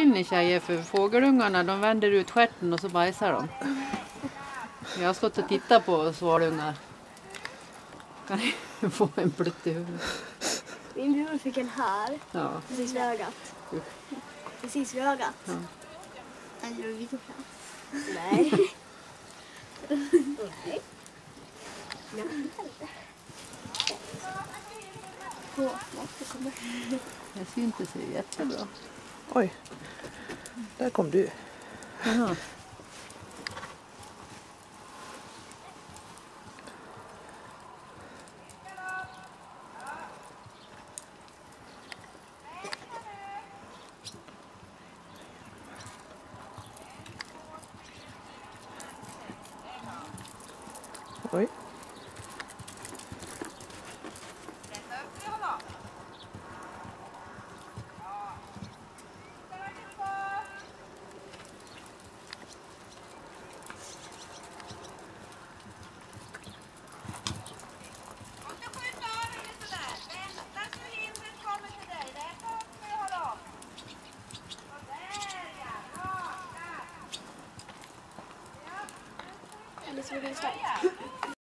in i tjejer för fågelungarna de vänder ut stjärten och så bajsar de. Jag har stått och tittat på svalungar. Kan jag få en plutt i huvudet? Min bror fick en här. Ja. Precis vid ögat. Precis vid ögat. Ja. Vi går fram. Nej. Nej. Det syntes ju jättebra. Oj, där kom du. Aha. Oj. Eller så vill jag